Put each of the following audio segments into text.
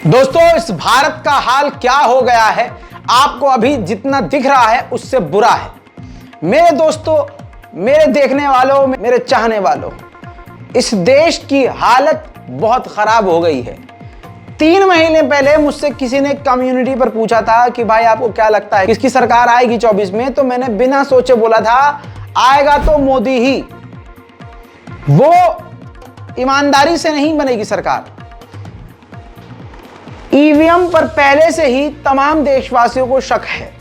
दोस्तों, इस भारत का हाल क्या हो गया है, आपको अभी जितना दिख रहा है उससे बुरा है। मेरे दोस्तों, मेरे देखने वालों, मेरे चाहने वालों, इस देश की हालत बहुत खराब हो गई है। 3 महीने पहले मुझसे किसी ने कम्युनिटी पर पूछा था कि भाई आपको क्या लगता है किसकी सरकार आएगी 24 में, तो मैंने बिना सोचे बोला था आएगा तो मोदी ही। वो ईमानदारी से नहीं बनेगी सरकार। ईवीएम पर पहले से ही तमाम देशवासियों को शक है।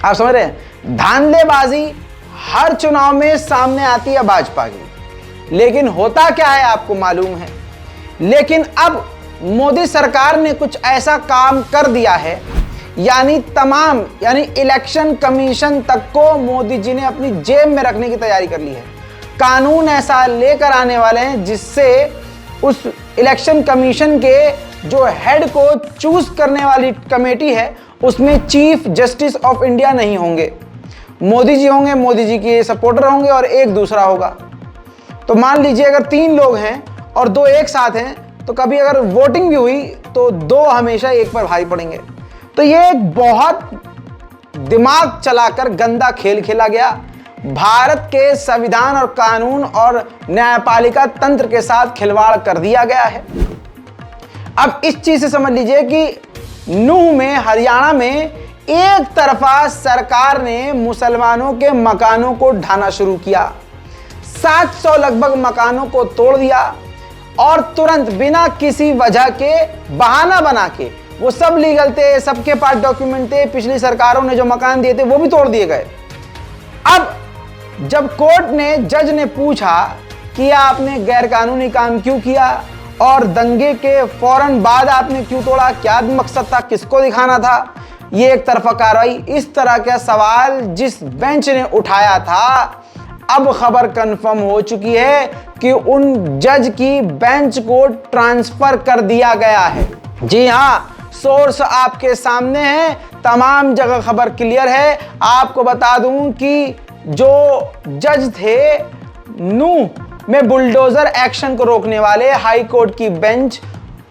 आप समझ रहे हैं, धांधलेबाजी हर चुनाव में सामने आती है भाजपा की, लेकिन होता क्या है आपको मालूम है। लेकिन अब मोदी सरकार ने कुछ ऐसा काम कर दिया है, यानी इलेक्शन कमीशन तक को मोदी जी ने अपनी जेब में रखने की तैयारी कर ली है। कानून ऐसा लेकर आने वाले हैं जिससे उस इलेक्शन कमीशन के जो हेड को चूज करने वाली कमेटी है उसमें चीफ जस्टिस ऑफ इंडिया नहीं होंगे, मोदी जी होंगे, मोदी जी के सपोर्टर होंगे और एक दूसरा होगा। तो मान लीजिए अगर 3 लोग हैं और 2 एक साथ हैं, तो कभी अगर वोटिंग भी हुई तो 2 हमेशा एक पर भारी पड़ेंगे। तो ये एक बहुत दिमाग चलाकर गंदा खेल खेला गया। भारत के संविधान और कानून और न्यायपालिका तंत्र के साथ खिलवाड़ कर दिया गया है। अब इस चीज से समझ लीजिए कि नूह में, हरियाणा में एक तरफा सरकार ने मुसलमानों के मकानों को ढाना शुरू किया। 700 लगभग मकानों को तोड़ दिया और तुरंत बिना किसी वजह के बहाना बना के, वो सब लीगल थे, सबके पास डॉक्यूमेंट थे, पिछली सरकारों ने जो मकान दिए थे वो भी तोड़ दिए गए। अब जब कोर्ट ने, जज ने पूछा कि आपने गैरकानूनी काम क्यों किया और दंगे के फौरन बाद आपने क्यों तोड़ा, क्या मकसद था, किसको दिखाना था, ये एक तरफा कार्रवाई, इस तरह का सवाल जिस बेंच ने उठाया था, अब खबर कंफर्म हो चुकी है कि उन जज की बेंच को ट्रांसफर कर दिया गया है। जी हाँ, सोर्स आपके सामने है, तमाम जगह खबर क्लियर है। आपको बता दूं कि जो जज थे नूह में बुलडोजर एक्शन को रोकने वाले हाई कोर्ट की बेंच,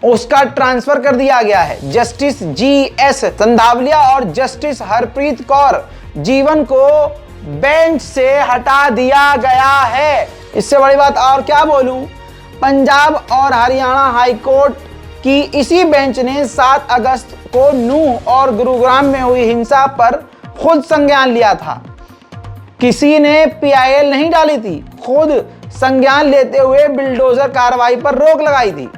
उसका ट्रांसफर कर दिया गया है। जस्टिस GS संधावलिया और जस्टिस हरप्रीत कौर जीवन को बेंच से हटा दिया गया है। इससे बड़ी बात और क्या बोलूं, पंजाब और हरियाणा हाई कोर्ट की इसी बेंच ने 7 अगस्त को नूह और गुरुग्राम में हुई हिंसा पर खुद संज्ञान लिया था। किसी ने PIL नहीं डाली थी, खुद संज्ञान लेते हुए बिल्डोजर कार्रवाई पर रोक लगाई थी।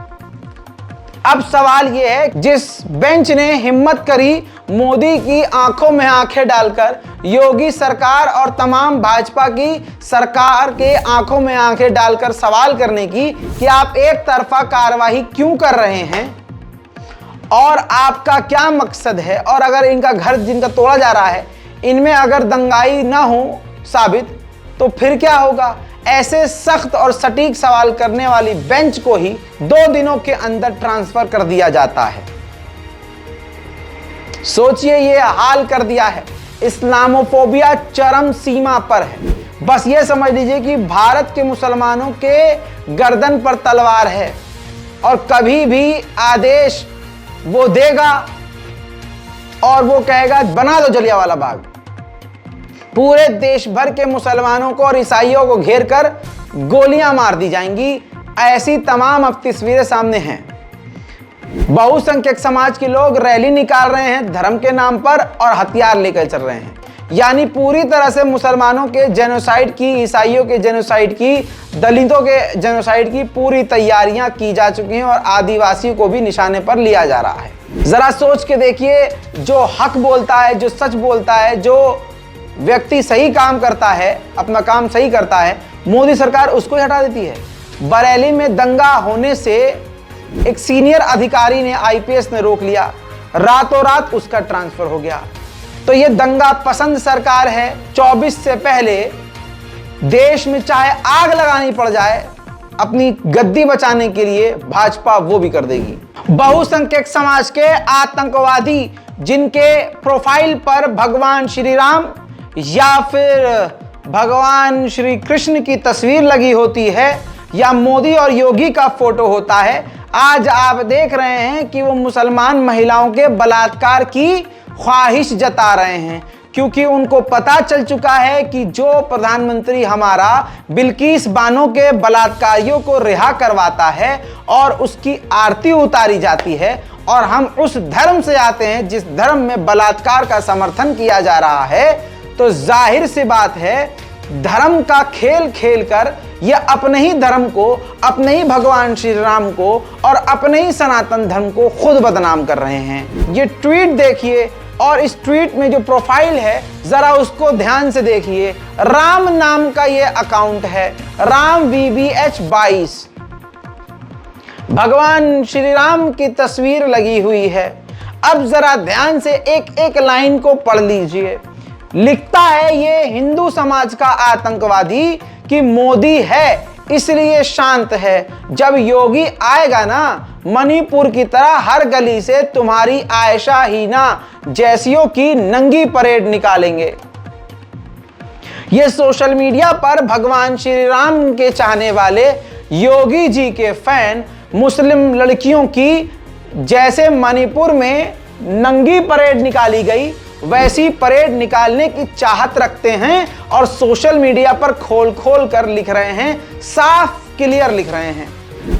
अब सवाल यह है, जिस बेंच ने हिम्मत करी मोदी की आंखों में आंखें डालकर, योगी सरकार और तमाम भाजपा की सरकार के आंखों में आंखें डालकर सवाल करने की कि आप एक तरफा कार्रवाई क्यों कर रहे हैं और आपका क्या मकसद है, और अगर इनका घर जिनका तोड़ा जा रहा है इनमें अगर दंगाई ना हो साबित तो फिर क्या होगा। ऐसे सख्त और सटीक सवाल करने वाली बेंच को ही 2 दिनों के अंदर ट्रांसफर कर दिया जाता है। सोचिए, ये हाल कर दिया है। इस्लामोफोबिया चरम सीमा पर है। बस ये समझ लीजिए कि भारत के मुसलमानों के गर्दन पर तलवार है और कभी भी आदेश वो देगा और वो कहेगा बना दो जलियांवाला बाग। पूरे देश भर के मुसलमानों को और ईसाइयों को घेर कर गोलियां मार दी जाएंगी। ऐसी तमाम अब तस्वीरें सामने हैं। बहुसंख्यक समाज के लोग रैली निकाल रहे हैं धर्म के नाम पर और हथियार लेकर चल रहे हैं। यानी पूरी तरह से मुसलमानों के जेनोसाइड की, ईसाइयों के जेनोसाइड की, दलितों के जेनोसाइड की पूरी तैयारियां की जा चुकी हैं और आदिवासियों को भी निशाने पर लिया जा रहा है। जरा सोच के देखिए, जो हक बोलता है, जो सच बोलता है, जो व्यक्ति सही काम करता है, अपना काम सही करता है, मोदी सरकार उसको ही हटा देती है। बरेली में दंगा होने से एक सीनियर अधिकारी ने, IPS ने रोक लिया, रातों रात उसका ट्रांसफर हो गया। तो ये दंगा पसंद सरकार है। 24 से पहले देश में चाहे आग लगानी पड़ जाए अपनी गद्दी बचाने के लिए, भाजपा वो भी कर देगी। बहुसंख्यक समाज के आतंकवादी जिनके प्रोफाइल पर भगवान श्री राम या फिर भगवान श्री कृष्ण की तस्वीर लगी होती है या मोदी और योगी का फोटो होता है, आज आप देख रहे हैं कि वो मुसलमान महिलाओं के बलात्कार की ख्वाहिश जता रहे हैं, क्योंकि उनको पता चल चुका है कि जो प्रधानमंत्री हमारा बिल्किस बानो के बलात्कारियों को रिहा करवाता है और उसकी आरती उतारी जाती है, और हम उस धर्म से आते हैं जिस धर्म में बलात्कार का समर्थन किया जा रहा है, तो जाहिर सी बात है धर्म का खेल खेलकर ये अपने ही धर्म को, अपने ही भगवान श्री राम को और अपने ही सनातन धर्म को खुद बदनाम कर रहे हैं। ये ट्वीट देखिए, और इस ट्वीट में जो प्रोफाइल है जरा उसको ध्यान से देखिए। राम नाम का ये अकाउंट है, राम VBH22, भगवान श्री राम की तस्वीर लगी हुई है। अब जरा ध्यान से एक एक लाइन को पढ़ लीजिए। लिखता है ये हिंदू समाज का आतंकवादी कि मोदी है इसलिए शांत है, जब योगी आएगा ना मणिपुर की तरह हर गली से तुम्हारी आयशा हीना जैसियों की नंगी परेड निकालेंगे। ये सोशल मीडिया पर भगवान श्री राम के चाहने वाले योगी जी के फैन मुस्लिम लड़कियों की जैसे मणिपुर में नंगी परेड निकाली गई वैसी परेड निकालने की चाहत रखते हैं, और सोशल मीडिया पर खोल खोल कर लिख रहे हैं, साफ क्लियर लिख रहे हैं।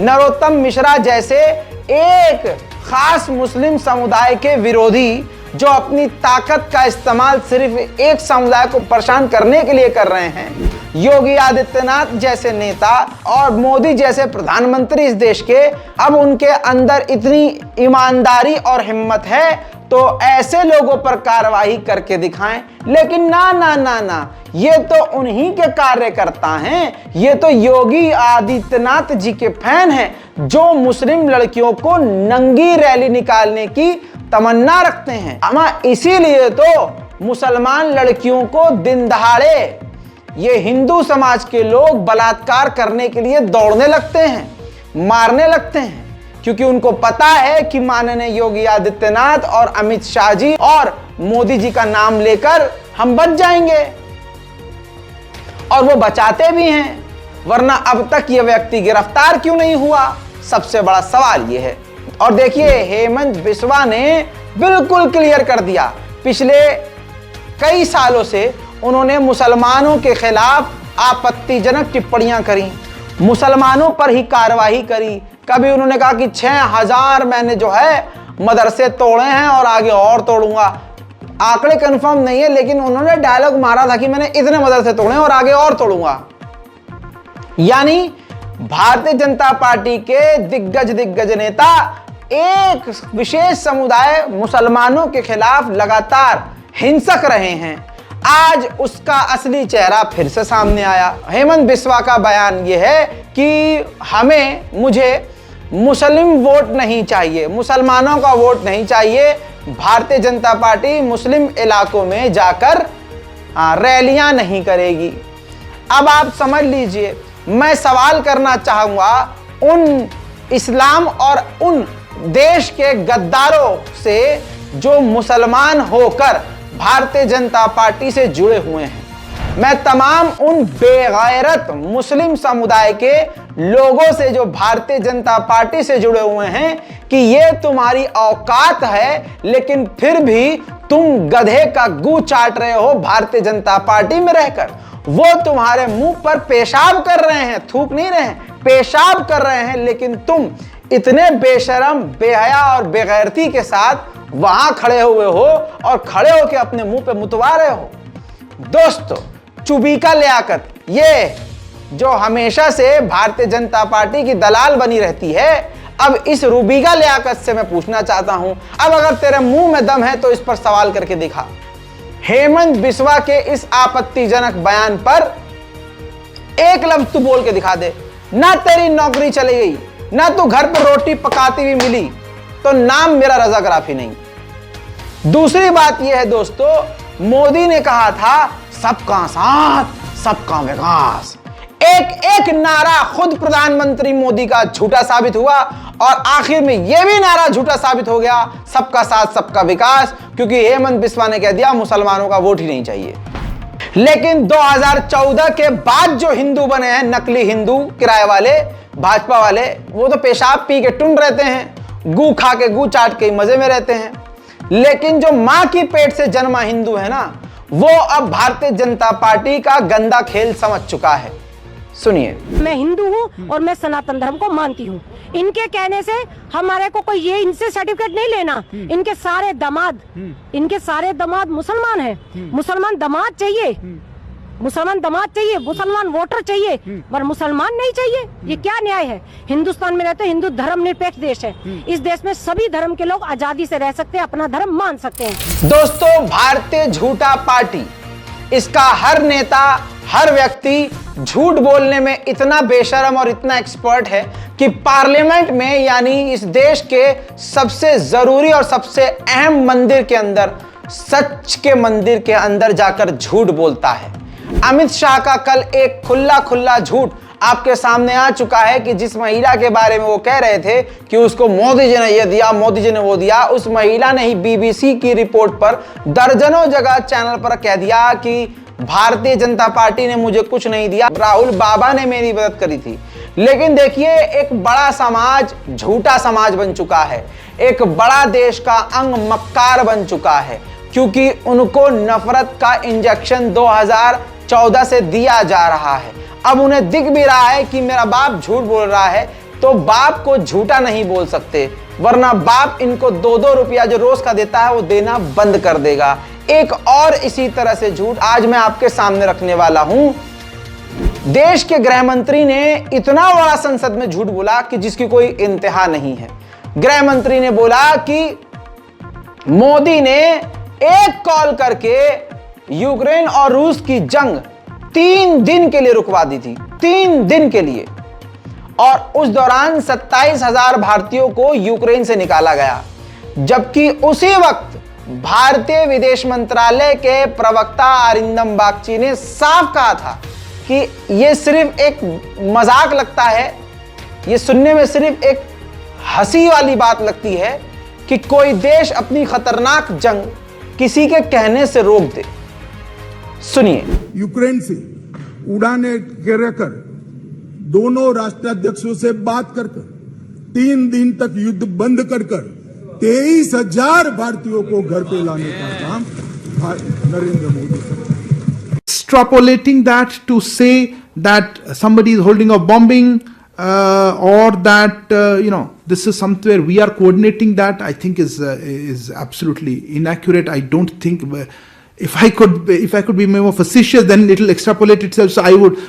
नरोत्तम मिश्रा जैसे एक खास मुस्लिम समुदाय के विरोधी जो अपनी ताकत का इस्तेमाल सिर्फ एक समुदाय को परेशान करने के लिए कर रहे हैं, योगी आदित्यनाथ जैसे नेता और मोदी जैसे प्रधानमंत्री इस देश के, अब उनके अंदर इतनी ईमानदारी और हिम्मत है तो ऐसे लोगों पर कार्रवाई करके दिखाएं। लेकिन ना ना ना ना, ये तो उन्हीं के कार्यकर्ता हैं, ये तो योगी आदित्यनाथ जी के फैन हैं जो मुस्लिम लड़कियों को नंगी रैली निकालने की तमन्ना रखते हैं। अमा इसीलिए तो मुसलमान लड़कियों को दिन दहाड़े ये हिंदू समाज के लोग बलात्कार करने के लिए दौड़ने लगते हैं, मारने लगते हैं, क्योंकि उनको पता है कि माननीय योगी आदित्यनाथ और अमित शाह जी और मोदी जी का नाम लेकर हम बच जाएंगे, और वो बचाते भी हैं। वरना अब तक ये व्यक्ति गिरफ्तार क्यों नहीं हुआ, सबसे बड़ा सवाल ये है। और देखिए हेमंत बिस्वा ने बिल्कुल क्लियर कर दिया, पिछले कई सालों से उन्होंने मुसलमानों के खिलाफ आपत्तिजनक टिप्पणियां करी, मुसलमानों पर ही कार्रवाई करी। कभी उन्होंने कहा कि 6000 मैंने जो है मदरसे तोड़े हैं और आगे और तोड़ूंगा। आंकड़े कंफर्म नहीं है, लेकिन उन्होंने डायलॉग मारा था कि मैंने इतने मदरसे तोड़े हैं और आगे और तोड़ूंगा। यानी भारतीय जनता पार्टी के दिग्गज नेता एक विशेष समुदाय मुसलमानों के खिलाफ लगातार हिंसक रहे हैं। आज उसका असली चेहरा फिर से सामने आया। हेमंत बिस्वा का बयान यह है कि मुझे मुस्लिम वोट नहीं चाहिए, मुसलमानों का वोट नहीं चाहिए। भारतीय जनता पार्टी मुस्लिम इलाकों में जाकर रैलियां नहीं करेगी। अब आप समझ लीजिए, मैं सवाल करना चाहूंगा उन इस्लाम और उन देश के गद्दारों से जो मुसलमान होकर भारतीय जनता पार्टी से जुड़े हुए हैं। मैं तमाम उन बेगैरत मुस्लिम समुदाय के लोगों से जो भारतीय जनता पार्टी से जुड़े हुए हैं कि ये तुम्हारी औकात है, लेकिन फिर भी तुम गधे का गू चाट रहे हो भारतीय जनता पार्टी में रहकर। वो तुम्हारे मुंह पर पेशाब कर रहे हैं, थूक नहीं रहे हैं, पेशाब कर रहे हैं, लेकिन तुम इतने बेशरम, बेहया और बेगैरती के साथ वहां खड़े हुए हो और खड़े होकर अपने मुंह पे मुतवा रहे हो। दोस्तों, चुबीका लियाकत, ये जो हमेशा से भारतीय जनता पार्टी की दलाल बनी रहती है, अब इस रूबीका लियाकत से मैं पूछना चाहता हूं, अब अगर तेरे मुंह में दम है तो इस पर सवाल करके दिखा। हेमंत बिस्वा के इस आपत्तिजनक बयान पर एक लफ्ज तू बोल के दिखा दे। ना तेरी नौकरी चली गई, ना तू घर पर रोटी पकाती हुई मिली, तो नाम मेरा रजा गराफी नहीं। दूसरी बात यह है दोस्तों, मोदी ने कहा था सबका साथ सबका विकास। एक एक नारा खुद प्रधानमंत्री मोदी का झूठा साबित हुआ, और आखिर में यह भी नारा झूठा साबित हो गया, सबका साथ सबका विकास, क्योंकि हेमंत बिस्वा ने कह दिया मुसलमानों का वोट ही नहीं चाहिए। लेकिन 2014 के बाद जो हिंदू बने हैं, नकली हिंदू किराए वाले भाजपा वाले, वो तो पेशाब पी के टुन रहते हैं, गू खा के गू चाट के मजे में रहते हैं। लेकिन जो मां की पेट से जन्मा हिंदू है ना, वो अब भारतीय जनता पार्टी का गंदा खेल समझ चुका है। सुनिए। मैं हिंदू हूँ और मैं सनातन धर्म को मानती हूँ। इनके कहने से हमारे को कोई ये इनसे सर्टिफिकेट नहीं लेना। इनके सारे दामाद मुसलमान हैं। मुसलमान दामाद चाहिए, मुसलमान वोटर चाहिए, पर मुसलमान नहीं चाहिए। ये क्या न्याय है? हिंदुस्तान में रहते हिंदू धर्म निरपेक्ष देश है। इस देश में सभी धर्म के लोग आजादी से रह सकते हैं, अपना धर्म मान सकते हैं। दोस्तों, भारतीय झूठा पार्टी, इसका हर नेता, हर व्यक्ति झूठ बोलने में इतना बेशरम और इतना एक्सपर्ट है कि पार्लियामेंट में, यानी इस देश के सबसे जरूरी और सबसे अहम मंदिर के अंदर, सच के मंदिर के अंदर जाकर झूठ बोलता है। अमित शाह का कल एक खुला झूठ आपके सामने आ चुका है कि जिस महिला के बारे में वो कह रहे थे कि उसको मोदी जी ने ये दिया, मोदी जी ने वो दिया, उस महिला ने ही बीबीसी की रिपोर्ट पर दर्जनों जगह चैनल पर कह दिया कि भारतीय जनता पार्टी ने मुझे कुछ नहीं दिया, राहुल बाबा ने मेरी मदद करी थी। लेकिन देखिए, एक बड़ा समाज झूठा समाज बन चुका है, एक बड़ा देश का अंग मक्कार बन चुका है, क्योंकि उनको नफरत का इंजेक्शन 2014 से दिया जा रहा है। अब उन्हें दिख भी रहा है कि मेरा बाप झूठ बोल रहा है, तो बाप को झूठा नहीं बोल सकते, वरना बाप इनको 2-2 रुपया जो रोज का देता है वो देना बंद कर देगा। एक और इसी तरह से झूठ आज मैं आपके सामने रखने वाला हूं। देश के गृह मंत्री ने इतना बड़ा संसद में झूठ बोला कि जिसकी कोई इंतहा नहीं है। गृह मंत्री ने बोला कि मोदी ने एक कॉल करके यूक्रेन और रूस की जंग 3 दिन के लिए रुकवा दी थी, 3 दिन के लिए, और उस दौरान 27,000 भारतीयों को यूक्रेन से निकाला गया। जबकि उसी वक्त भारतीय विदेश मंत्रालय के प्रवक्ता अरिंदम बागची ने साफ कहा था कि यह सिर्फ एक मजाक लगता है, यह सुनने में सिर्फ एक हंसी वाली बात लगती है कि कोई देश अपनी खतरनाक जंग किसी के कहने से रोक दे। सुनिए। यूक्रेन से उड़ानें कर दोनों राष्ट्राध्यक्षों से बात कर 3 दिन तक युद्ध बंद कर 23,000 भारतीयों को घर पे लाने का काम Narendra Modi. Extrapolating that to say that somebody is holding a bombing or that this is somewhere we are coordinating that, I think is absolutely inaccurate. I don't think if I could be more facetious, then it will extrapolate itself. So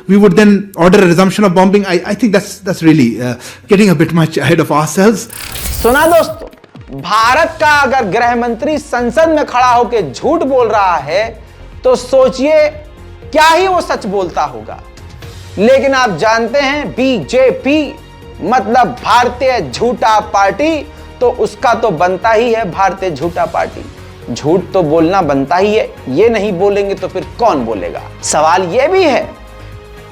we would then order a resumption of bombing. I think that's really getting a bit much ahead of ourselves. सुना दोस्तों, भारत का अगर गृह मंत्री संसद में खड़ा होकर झूठ बोल रहा है तो सोचिए क्या ही वो सच बोलता होगा। लेकिन आप जानते हैं बीजेपी मतलब भारतीय झूठा पार्टी, तो उसका तो बनता ही है भारतीय झूठा पार्टी। झूठ तो बोलना बनता ही है, ये नहीं बोलेंगे तो फिर कौन बोलेगा। सवाल ये भी है,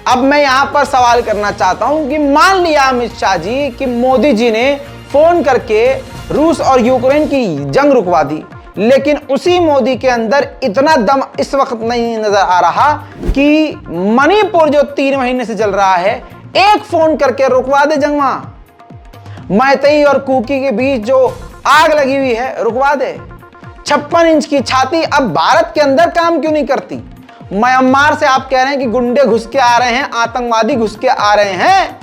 अब मैं यहां पर सवाल करना चाहता हूं कि मान लिया अमित शाह जी कि मोदी जी ने फोन करके रूस और यूक्रेन की जंग रुकवा दी, लेकिन उसी मोदी के अंदर इतना दम इस वक्त नहीं नजर आ रहा कि मणिपुर जो 3 महीने से चल रहा है, एक फोन करके रुकवा दे जंग। वहां मैतेई और कुकी के बीच जो आग लगी हुई है रुकवा दे। 56 इंच की छाती अब भारत के अंदर काम क्यों नहीं करती? म्यांमार से आप कह रहे हैं कि गुंडे घुस के आ रहे हैं, आतंकवादी घुस के आ रहे हैं,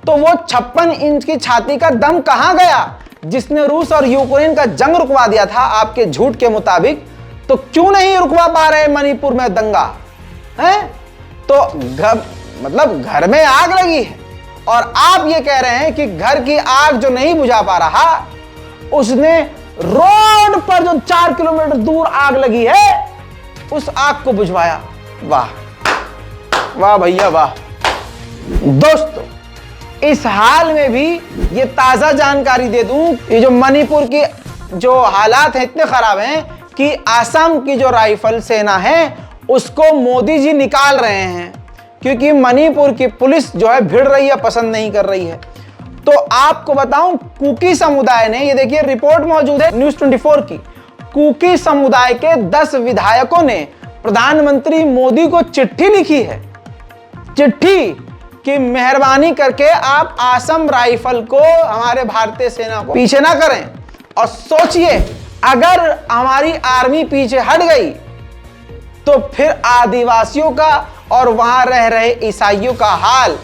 तो वो 56 इंच की छाती का दम कहां गया जिसने रूस और यूक्रेन का जंग रुकवा दिया था आपके झूठ के मुताबिक? तो क्यों नहीं रुकवा पा रहे मणिपुर में दंगा है? तो घर में आग लगी है और आप ये कह रहे हैं कि घर की आग जो नहीं बुझा पा रहा, उसने रोड पर जो 4 किलोमीटर दूर आग लगी है उस आग को बुझवाया। वाह वाह भैया वाह। दोस्तों, इस हाल में भी ये ताजा जानकारी दे दूं, ये जो मणिपुर की जो हालात हैं इतने खराब हैं कि असम की जो राइफल सेना है उसको मोदी जी निकाल रहे हैं, क्योंकि मणिपुर की पुलिस जो है भिड़ रही है, पसंद नहीं कर रही है। तो आपको बताऊं, कुकी समुदाय ने, ये देखिए रिपोर्ट मौजूद है न्यूज़ 24 की, कुकी समुदाय के 10 विधायकों ने प्रधानमंत्री मोदी को चिट्ठी लिखी है, चिट्ठी कि मेहरबानी करके आप आसम राइफल को, हमारे भारतीय सेना को पीछे ना करें। और सोचिए अगर हमारी आर्मी पीछे हट गई तो फिर आदिवासियों का और वहां रह रहे ईसाइयों का हाल।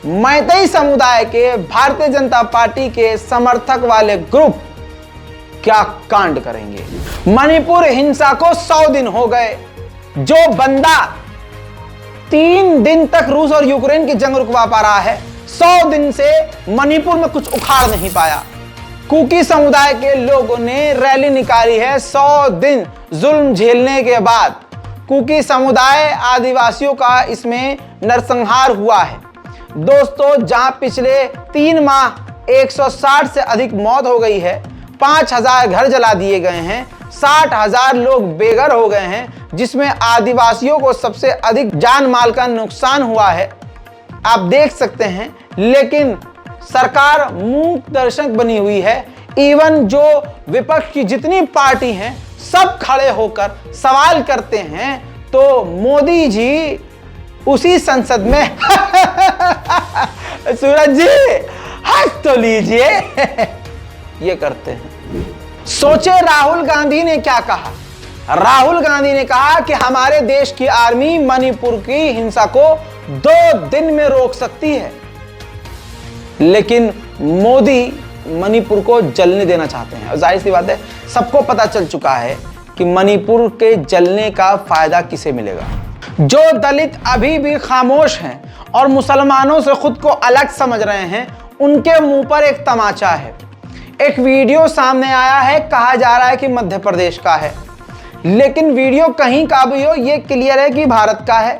मैतेई समुदाय के भारतीय जनता पार्टी के समर्थक वाले ग्रुप क्या कांड करेंगे। मणिपुर हिंसा को 100 दिन हो गए। जो बंदा 3 दिन तक रूस और यूक्रेन की जंग रुकवा पा रहा है, 100 दिन से मणिपुर में कुछ उखाड़ नहीं पाया। कुकी समुदाय के लोगों ने रैली निकाली है 100 दिन जुल्म झेलने के बाद। कुकी समुदाय आदिवासियों का इसमें नरसंहार हुआ है। दोस्तों, जहां पिछले 3 माह 160 से अधिक मौत हो गई है, 5000 घर जला दिए गए हैं, 60,000 लोग बेघर हो गए हैं, जिसमें आदिवासियों को सबसे अधिक जान माल का नुकसान हुआ है, आप देख सकते हैं। लेकिन सरकार मूक दर्शक बनी हुई है। इवन जो विपक्ष की जितनी पार्टी हैं सब खड़े होकर सवाल करते हैं तो मोदी जी उसी संसद में सूरज जी हंस तो लीजिए ये करते हैं। सोचे राहुल गांधी ने क्या कहा। राहुल गांधी ने कहा कि हमारे देश की आर्मी मणिपुर की हिंसा को 2 दिन में रोक सकती है, लेकिन मोदी मणिपुर को जलने देना चाहते हैं। और जाहिर सी बात है, सबको पता चल चुका है कि मणिपुर के जलने का फायदा किसे मिलेगा। जो दलित अभी भी खामोश हैं और मुसलमानों से खुद को अलग समझ रहे हैं, उनके मुंह पर एक तमाचा है। एक वीडियो सामने आया है, कहा जा रहा है कि मध्य प्रदेश का है, लेकिन वीडियो कहीं का भी हो, यह क्लियर है कि भारत का है।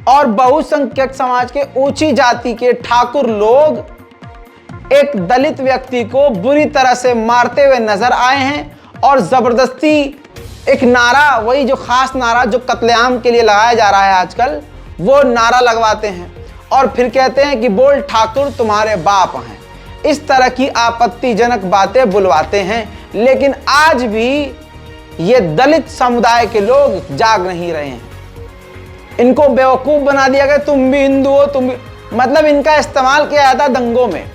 और बहुसंख्यक समाज के ऊंची जाति के ठाकुर लोग एक दलित व्यक्ति को बुरी तरह से मारते हुए नजर आए हैं और जबरदस्ती एक नारा, वही जो खास नारा जो कत्लेआम के लिए लगाया जा रहा है आजकल, वो नारा लगवाते हैं और फिर कहते हैं कि बोल ठाकुर तुम्हारे बाप हैं। इस तरह की आपत्तिजनक बातें बुलवाते हैं। लेकिन आज भी ये दलित समुदाय के लोग जाग नहीं रहे हैं। इनको बेवकूफ बना दिया गया, तुम भी हिंदू हो, तुम भी, मतलब इनका इस्तेमाल किया जाता है दंगों में,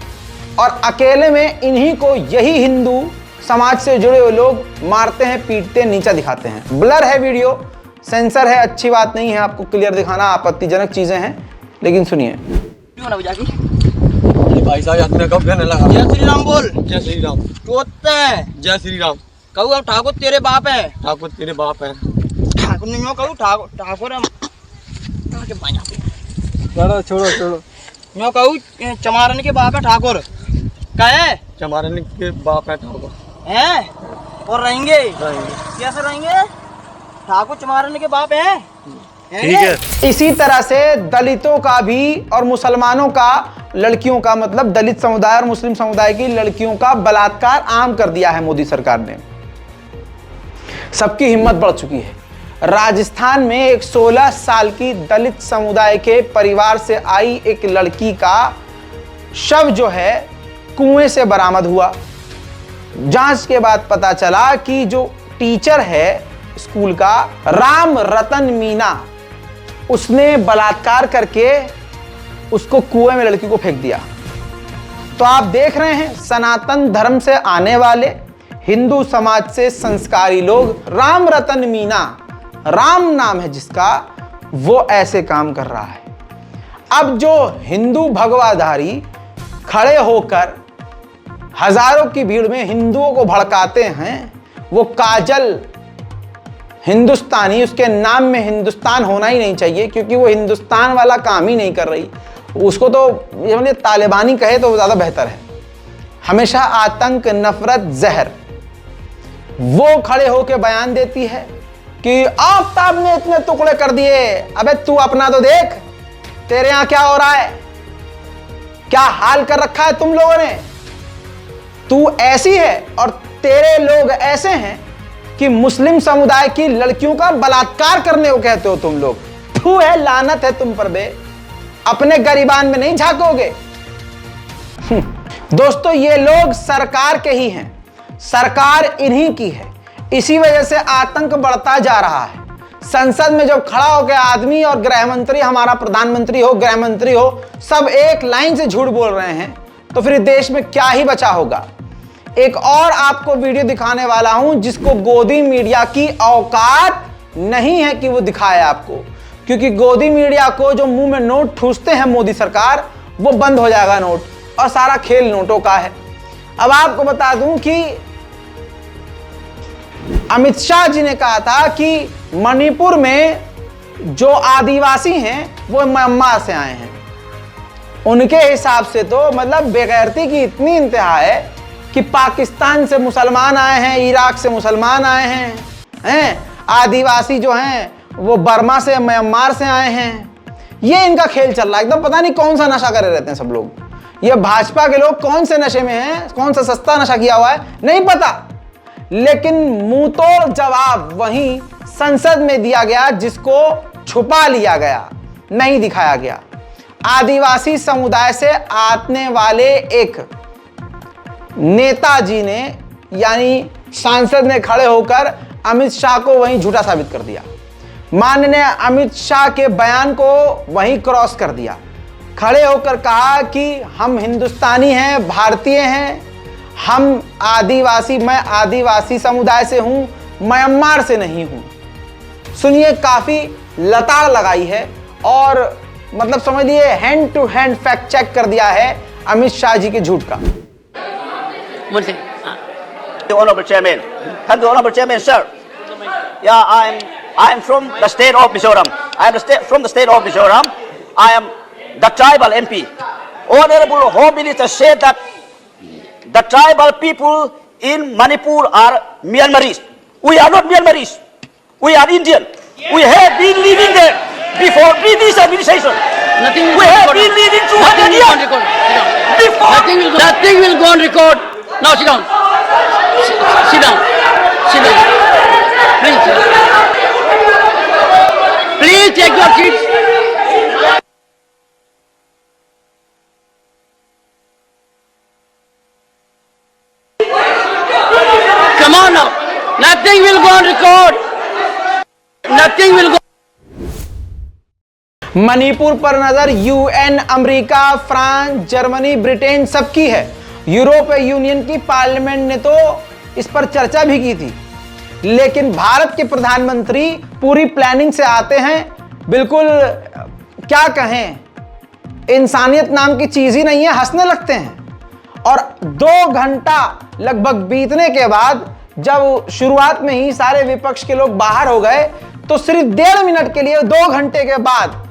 और अकेले में इन्हीं को यही हिंदू समाज से जुड़े हुए लोग मारते हैं, पीटते हैं, नीचा दिखाते हैं। ब्लर है वीडियो, सेंसर है, अच्छी बात नहीं है आपको क्लियर दिखाना, आपत्तिजनक चीजें हैं, लेकिन सुनिए। भाई साहब आपने कब कहने लगा जय श्री राम बोल। जय श्री राम। जय श्री राम। कहू अब ठाकुर तेरे बाप है। ठाकुर तेरे बाप है। ठाकुर नहीं कहू, ठाकुर हम छोड़ो छोड़ो। यूँ कहू चमारन के बाप है ठाकुर। कहे चमारन के बाप है ठाकुर हैं, और रहेंगे कैसे रहेंगे। ठाकुर चमारन के बाप है। ठीक है। इसी तरह से दलितों का भी और मुसलमानों का, लड़कियों का, मतलब दलित समुदाय और मुस्लिम समुदाय की लड़कियों का बलात्कार आम कर दिया है मोदी सरकार ने। सबकी हिम्मत बढ़ चुकी है। राजस्थान में एक 16 साल की दलित समुदाय के परिवार से आई एक लड़की का शव जो है कुएं से बरामद हुआ। जांच के बाद पता चला कि जो टीचर है स्कूल का, राम रतन मीना, उसने बलात्कार करके उसको कुएं में लड़की को फेंक दिया। तो आप देख रहे हैं, सनातन धर्म से आने वाले हिंदू समाज से संस्कारी लोग, राम रतन मीना, राम नाम है जिसका, वो ऐसे काम कर रहा है। अब जो हिंदू भगवाधारी खड़े होकर हजारों की भीड़ में हिंदुओं को भड़काते हैं, वो काजल हिंदुस्तानी, उसके नाम में हिंदुस्तान होना ही नहीं चाहिए, क्योंकि वो हिंदुस्तान वाला काम ही नहीं कर रही। उसको तो ये तालिबानी कहे तो ज़्यादा बेहतर है। हमेशा आतंक, नफरत, जहर। वो खड़े होकर बयान देती है कि आफताब ने इतने टुकड़े कर दिए। अबे तू अपना तो देख, तेरे यहां क्या हो रहा है, क्या हाल कर रखा है तुम लोगों ने। तू ऐसी है और तेरे लोग ऐसे हैं कि मुस्लिम समुदाय की लड़कियों का बलात्कार करने को कहते हो तुम लोग। तू है, लानत है तुम पर बे। अपने गरीबान में नहीं झांकोगे। दोस्तों, ये लोग सरकार के ही हैं, सरकार इन्हीं की है। इसी वजह से आतंक बढ़ता जा रहा है। संसद में जब खड़ा होकर आदमी और गृह मंत्री, हमारा प्रधानमंत्री हो, गृह मंत्री हो, सब एक लाइन से झूठ बोल रहे हैं, तो फिर देश में क्या ही बचा होगा। एक और आपको वीडियो दिखाने वाला हूं जिसको गोदी मीडिया की औकात नहीं है कि वो दिखाए आपको, क्योंकि गोदी मीडिया को जो मुंह में नोट ठूसते हैं मोदी सरकार, वो बंद हो जाएगा नोट, और सारा खेल नोटों का है। अब आपको बता दूं कि अमित शाह जी ने कहा था कि मणिपुर में जो आदिवासी हैं वो म्यांमार से आए हैं। उनके हिसाब से तो मतलब बेगैरती की इतनी इंतहा है कि पाकिस्तान से मुसलमान आए हैं, इराक से मुसलमान आए हैं, आदिवासी जो हैं वो बर्मा से, म्यांमार से आए हैं। ये इनका खेल चल रहा है एकदम। पता नहीं कौन सा नशा करे रहते हैं सब लोग। ये भाजपा के लोग कौन से नशे में हैं, कौन सा सस्ता नशा किया हुआ है नहीं पता, लेकिन मुंह तोड़ जवाब वहीं संसद में दिया गया, जिसको छुपा लिया गया, नहीं दिखाया गया। आदिवासी समुदाय से आने वाले एक नेताजी ने, यानी सांसद ने खड़े होकर अमित शाह को वहीं झूठा साबित कर दिया। माननीय अमित शाह के बयान को वहीं क्रॉस कर दिया। खड़े होकर कहा कि हम हिंदुस्तानी हैं, भारतीय हैं, हम आदिवासी, मैं आदिवासी समुदाय से हूं, म्यांमार से नहीं हूं। सुनिए, काफी लताड़ लगाई है और मतलब समझिए hand to hand fact check कर दिया है अमित शाह जी के झूठ का। The Honorable Chairman. Thank you, Honorable Chairman, sir. Yeah, I am from the state of Mizoram. I am from the state of Mizoram. I am the tribal MP. Honorable Home Minister said that the tribal people in Manipur are Myanmaris. We are not Myanmaris. We are Indian. We have been living there before British administration. We have been living 200 years. Nothing will go on record. Now sit down. Sit down. Sit down. Please. Please take your seats. Come on now. Nothing will go on record. Nothing will go. Manipur पर नजर UN, America, France, Germany, Britain सबकी है। यूरोपीय union की parliament ने तो इस पर चर्चा भी की थी, लेकिन भारत के प्रधानमंत्री पूरी प्लानिंग से आते हैं। बिल्कुल क्या कहें, इंसानियत नाम की चीज ही नहीं है, हंसने लगते हैं। और 2 घंटा लगभग बीतने के बाद जब शुरुआत में ही सारे विपक्ष के लोग बाहर हो गए, तो सिर्फ 1.5 मिनट के लिए 2 घंटे के बाद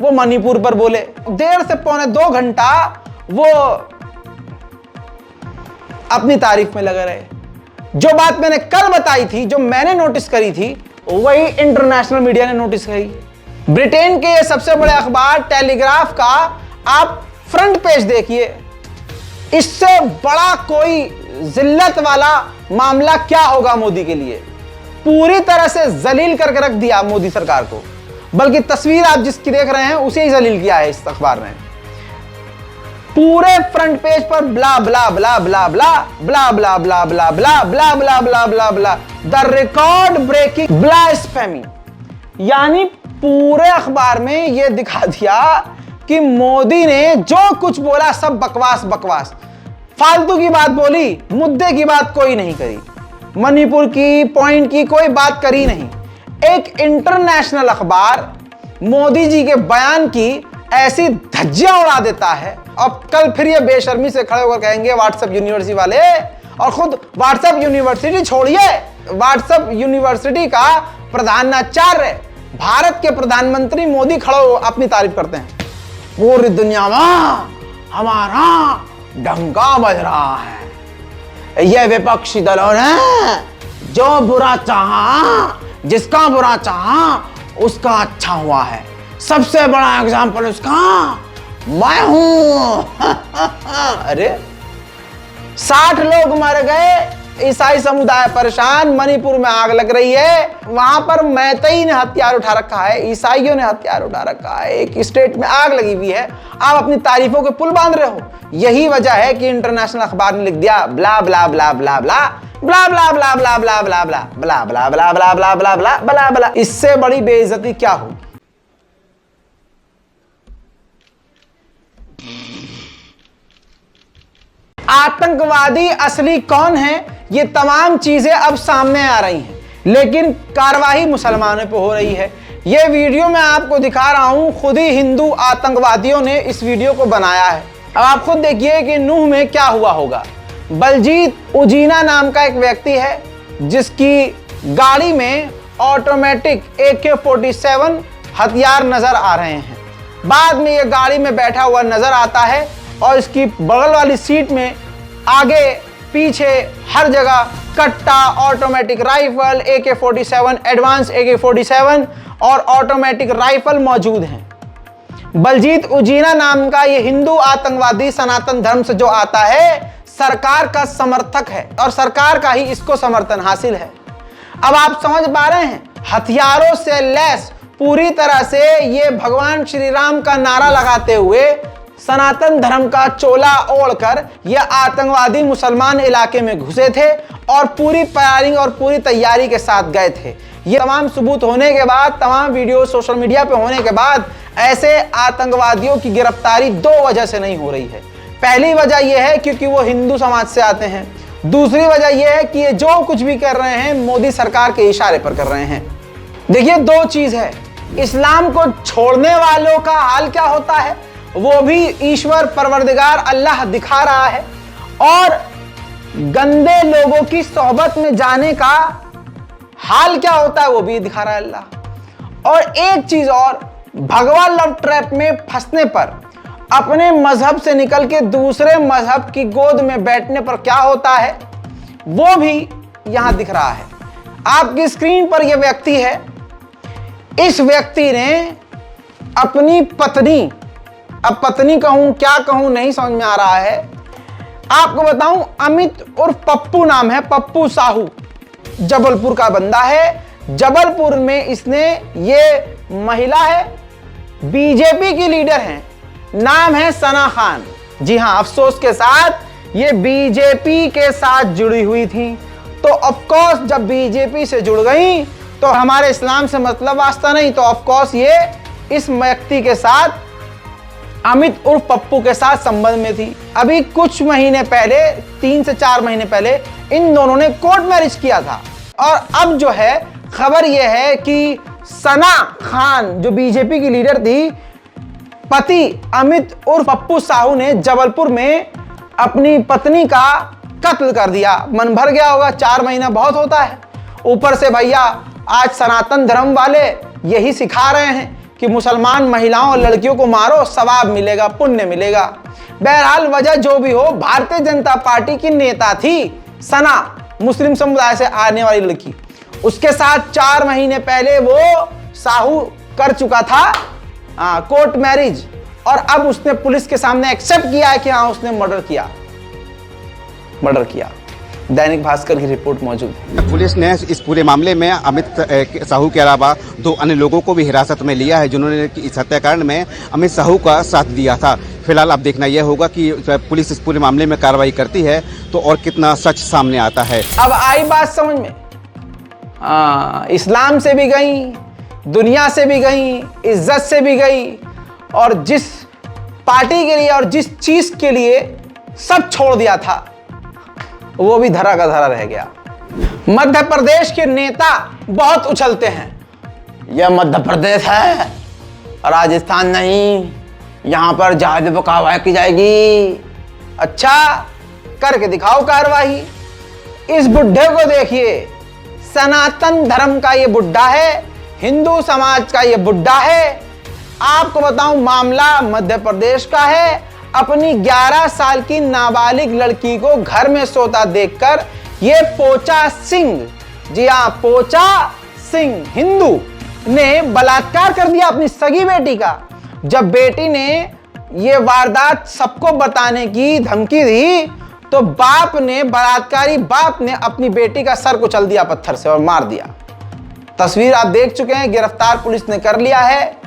वो मणिपुर पर बोले। 1.5 से पौने 2 घंटा वो अपनी तारीफ में लगे रहे। जो बात मैंने कल बताई थी, जो मैंने नोटिस करी थी, वही इंटरनेशनल मीडिया ने नोटिस करी। ब्रिटेन के सबसे बड़े अखबार टेलीग्राफ का आप फ्रंट पेज देखिए, इससे बड़ा कोई जिल्लत वाला मामला क्या होगा मोदी के लिए। पूरी तरह से जलील करके रख दिया मोदी सरकार को, बल्कि तस्वीर आप जिसकी देख रहे हैं उसे ही जलील किया है इस अखबार ने। पूरे फ्रंट पेज पर ब्ला ब्ला ब्ला ब्ला ब्ला ब्ला ब्ला ब्ला ब्ला ब्ला ब्ला ब्ला ब्ला ब्ला ब्ला द रिकॉर्ड ब्रेकिंग ब्लास्फेमी, यानी पूरे अखबार में यह दिखा दिया कि मोदी ने जो कुछ बोला सब बकवास बकवास, फालतू की बात बोली, मुद्दे की बात कोई नहीं करी, मणिपुर की पॉइंट की कोई बात करी नहीं। एक इंटरनेशनल अखबार मोदी जी के बयान की ऐसी धज्जियां उड़ा देता है, और कल फिर ये बेशर्मी से खड़े होकर कहेंगे व्हाट्सएप यूनिवर्सिटी वाले, और खुद व्हाट्सएप यूनिवर्सिटी छोड़िए, व्हाट्सएप यूनिवर्सिटी का प्रधानाचार्य भारत के प्रधानमंत्री मोदी खड़े हो अपनी तारीफ करते हैं। पूरी दुनिया में हमारा डंका बज रहा है। यह विपक्षी दलों ने जो बुरा चाहा, जिसका बुरा चाहा उसका अच्छा हुआ है। सबसे बड़ा एग्जाम्पल उसका मैं हूं। अरे 60 लोग मर गए, ईसाई समुदाय परेशान, मणिपुर में आग लग रही है, वहां पर मैतेई ने हथियार उठा रखा है, ईसाइयों ने हथियार उठा रखा है, एक स्टेट में आग लगी हुई है, आप अपनी तारीफों के पुल बांध रहे हो। यही वजह है कि इंटरनेशनल अखबार ने लिख दिया ब्ला ब्ला ब्ला ब्ला ब्ला ब्ला ब्ला ब्ला ब्ला ब्ला ब्ला ब्ला ब्ला ब्ला ब्ला ब्ला ब्ला ब्ला ब्ला ब्ला ब्ला। इससे बड़ी बेइज्जती क्या होगी? आतंकवादी असली कौन है, ये तमाम चीजें अब सामने आ रही हैं, लेकिन कार्रवाई मुसलमानों पे हो रही है। ये वीडियो मैं आपको दिखा रहा हूं, खुद ही हिंदू आतंकवादियों ने इस वीडियो को बनाया है। अब आप खुद देखिए कि नूह में क्या हुआ होगा। बलजीत उजीना नाम का एक व्यक्ति है जिसकी गाड़ी में ऑटोमेटिक AK-47 हथियार नजर आ रहे हैं। बाद में ये गाड़ी में बैठा हुआ नजर आता है और इसकी बगल वाली सीट में आगे पीछे हर जगह कट्टा, automatic rifle, AK-47, advance AK-47 और ऑटोमेटिक राइफल मौजूद हैं। बलजीत उजीना नाम का ये हिंदू आतंकवादी सनातन धर्म से जो आता है, सरकार का समर्थक है और सरकार का ही इसको समर्थन हासिल है। अब आप समझ पा रहे हैं, हथियारों से लैस पूरी तरह से ये भगवान श्री राम का नारा लगाते हुए सनातन धर्म का चोला ओढ़कर ये आतंकवादी मुसलमान इलाके में घुसे थे और पूरी प्लानिंग और पूरी तैयारी के साथ गए थे। ये तमाम सबूत होने के बाद, तमाम वीडियो सोशल मीडिया पे होने के बाद ऐसे आतंकवादियों की गिरफ्तारी दो वजह से नहीं हो रही है। पहली वजह यह है क्योंकि वो हिंदू समाज से आते हैं। दूसरी वजह यह है कि ये जो कुछ भी कर रहे हैं मोदी सरकार के इशारे पर कर रहे हैं। देखिए, दो चीज है, इस्लाम को छोड़ने वालों का हाल क्या होता है वो भी ईश्वर परवरदिगार अल्लाह दिखा रहा है, और गंदे लोगों की सोहबत में जाने का हाल क्या होता है वो भी दिखा रहा है अल्लाह। और एक चीज और, भगवा लव ट्रैप में फंसने पर, अपने मजहब से निकल के दूसरे मजहब की गोद में बैठने पर क्या होता है वो भी यहां दिख रहा है। आपकी स्क्रीन पर यह व्यक्ति है। इस व्यक्ति ने अपनी पत्नी, अब पत्नी कहूं क्या कहूं नहीं समझ में आ रहा है, आपको बताऊं, अमित उर्फ पप्पू नाम है, पप्पू साहू, जबलपुर का बंदा है। जबलपुर में इसने, ये महिला है, बीजेपी की लीडर है, नाम है सना खान। जी हां, अफसोस के साथ ये बीजेपी के साथ जुड़ी हुई थी। तो ऑफ कोर्स जब बीजेपी से जुड़ गई तो हमारे इस्लाम से मतलब वास्ता नहीं, तो ऑफ कोर्स ये इस व्यक्ति के साथ, अमित उर्फ पप्पू के साथ संबंध में थी। अभी कुछ महीने पहले, 3 से 4 महीने पहले इन दोनों ने कोर्ट मैरिज किया था। और अब जो है खबर यह है कि सना खान जो बीजेपी की लीडर थी, पति अमित उर्फ पप्पू साहू ने जबलपुर में अपनी पत्नी का कत्ल कर दिया। मन भर गया होगा, 4 महीना बहुत होता है। ऊपर से भैया आज सनातन धर्म वाले यही सिखा रहे हैं कि मुसलमान महिलाओं और लड़कियों को मारो, सवाब मिलेगा, पुण्य मिलेगा। बहरहाल वजह जो भी हो, भारतीय जनता पार्टी की नेता थी सना, मुस्लिम समुदाय से आने वाली लड़की। उसके साथ 4 महीने पहले वो साहू कर चुका था कोर्ट मैरिज, और अब उसने पुलिस के सामने एक्सेप्ट किया है कि हाँ उसने मर्डर किया। दैनिक भास्कर की रिपोर्ट मौजूद है। पुलिस ने इस पूरे मामले में अमित साहू के अलावा 2 अन्य लोगों को भी हिरासत में लिया है, जिन्होंने इस हत्याकांड में अमित साहू का साथ दिया था। फिलहाल अब देखना यह होगा कि पुलिस इस पूरे मामले में कार्रवाई करती है तो और कितना सच सामने आता है। अब आई बात समझ में, इस्लाम से भी गई, दुनिया से भी गई, इज्जत से भी गई, और जिस पार्टी के लिए और जिस चीज के लिए सब छोड़ दिया था वो भी धरा का धरा रह गया। मध्य प्रदेश के नेता बहुत उछलते हैं, यह मध्य प्रदेश है, राजस्थान नहीं, यहां पर जहाज पर कार्रवाई की जाएगी। अच्छा, करके दिखाओ कार्रवाई। इस बुढ़े को देखिए, सनातन धर्म का ये बुढ़ा है, हिंदू समाज का ये बुढ़ा है। आपको बताऊं, मामला मध्य प्रदेश का है। अपनी 11 साल की नाबालिग लड़की को घर में सोता देखकर ये पोचा सिंह, जी हाँ पोचा सिंह हिंदू, ने बलात्कार कर दिया अपनी सगी बेटी का। जब बेटी ने ये वारदात सबको बताने की धमकी दी तो बाप ने, बलात्कारी बाप ने अपनी बेटी का सर कुचल दिया पत्थर से और मार दिया। तस्वीर आप देख चुके हैं, गिरफ्तार पुलिस ने कर लिया है।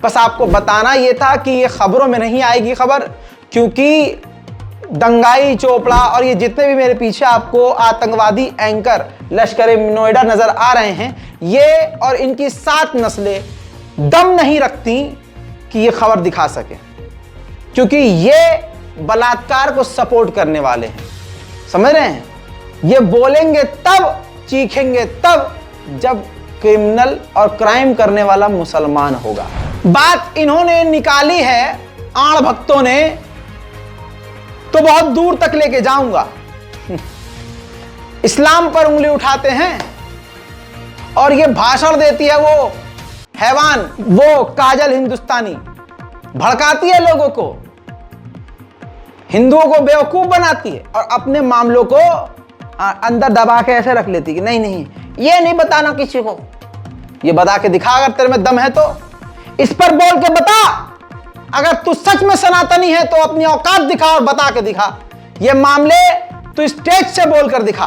बस आपको बताना यह था कि ये खबरों में नहीं आएगी खबर, क्योंकि दंगाई चोपड़ा और ये जितने भी मेरे पीछे आपको आतंकवादी एंकर लश्कर नोएडा नजर आ रहे हैं, ये और इनकी 7 नस्लें दम नहीं रखती कि ये खबर दिखा सके, क्योंकि ये बलात्कार को सपोर्ट करने वाले हैं। समझ रहे हैं? ये बोलेंगे तब, चीखेंगे तब जब क्रिमिनल और क्राइम करने वाला मुसलमान होगा। बात इन्होंने निकाली है आड़ भक्तों ने, तो बहुत दूर तक लेके जाऊंगा। इस्लाम पर उंगली उठाते हैं और ये भाषण देती है वो हैवान, वो काजल हिंदुस्तानी, भड़काती है लोगों को, हिंदुओं को बेवकूफ बनाती है और अपने मामलों को अंदर दबा के ऐसे रख लेती कि नहीं नहीं ये नहीं बताना किसी को, ये बता के दिखा अगर तेरे में दम है तो, इस पर बोल के बता। अगर तू सच में सनातनी है तो अपनी औकात दिखा और बता के दिखा। ये मामले तू स्टेज से बोलकर दिखा।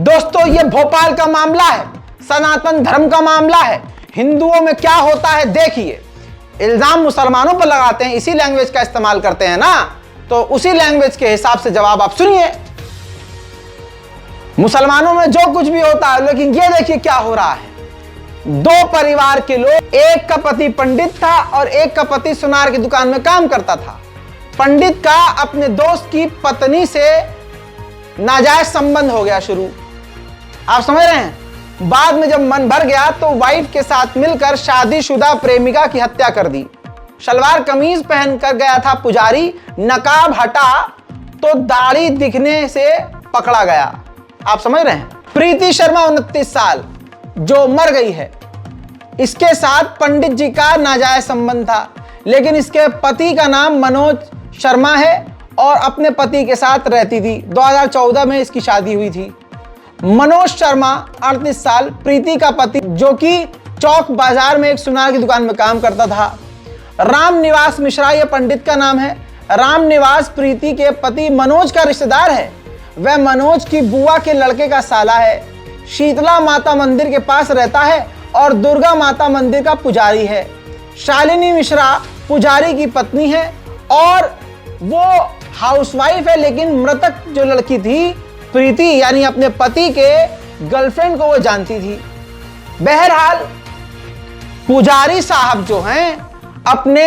दोस्तों, ये भोपाल का मामला है, सनातन धर्म का मामला है। हिंदुओं में क्या होता है देखिए। इल्जाम मुसलमानों पर लगाते हैं, इसी लैंग्वेज का इस्तेमाल करते हैं ना, तो उसी लैंग्वेज के हिसाब से जवाब आप सुनिए। मुसलमानों में जो कुछ भी होता है, लेकिन ये देखिए क्या हो रहा है। 2 परिवार के लोग, एक का पति पंडित था और एक का पति सुनार की दुकान में काम करता था। पंडित का अपने दोस्त की पत्नी से नाजायज संबंध हो गया शुरू, आप समझ रहे हैं। बाद में जब मन भर गया तो वाइफ के साथ मिलकर शादीशुदा प्रेमिका की हत्या कर दी। सलवार कमीज पहनकर गया था पुजारी, नकाब हटा तो दाढ़ी दिखने से पकड़ा गया, आप समझ रहे हैं। प्रीति शर्मा 29 साल जो मर गई है, इसके साथ पंडित जी का नाजायज संबंध था, लेकिन इसके पति का नाम मनोज शर्मा है और अपने पति के साथ रहती थी। 2014 में इसकी शादी हुई थी। मनोज शर्मा 38 साल, प्रीति का पति, जो कि चौक बाजार में एक सुनार की दुकान में काम करता था। राम निवास मिश्रा यह पंडित का नाम है। राम निवास प्रीति के पति मनोज का रिश्तेदार है, वह मनोज की बुआ के लड़के का साला है। शीतला माता मंदिर के पास रहता है और दुर्गा माता मंदिर का पुजारी है। शालिनी मिश्रा पुजारी की पत्नी है और वो हाउसवाइफ है, लेकिन मृतक जो लड़की थी प्रीति यानी अपने पति के गर्लफ्रेंड को वो जानती थी। बहरहाल पुजारी साहब जो हैं अपने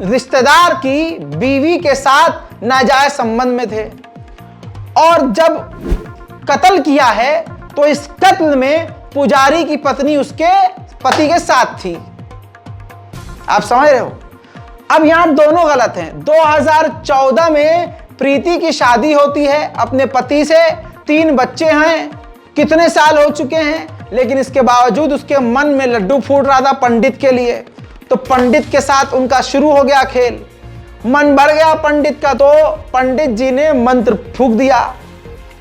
रिश्तेदार की बीवी के साथ नाजायज संबंध में थे और जब कत्ल किया है तो इस कत्ल में पुजारी की पत्नी उसके पति के साथ थी, आप समझ रहे हो। अब यहां दोनों गलत हैं। 2014 में प्रीति की शादी होती है अपने पति से, 3 बच्चे हैं, कितने साल हो चुके हैं, लेकिन इसके बावजूद उसके मन में लड्डू फूट रहा था पंडित के लिए, तो पंडित के साथ उनका शुरू हो गया खेल। मन भर गया पंडित का तो पंडित जी ने मंत्र फूंक दिया,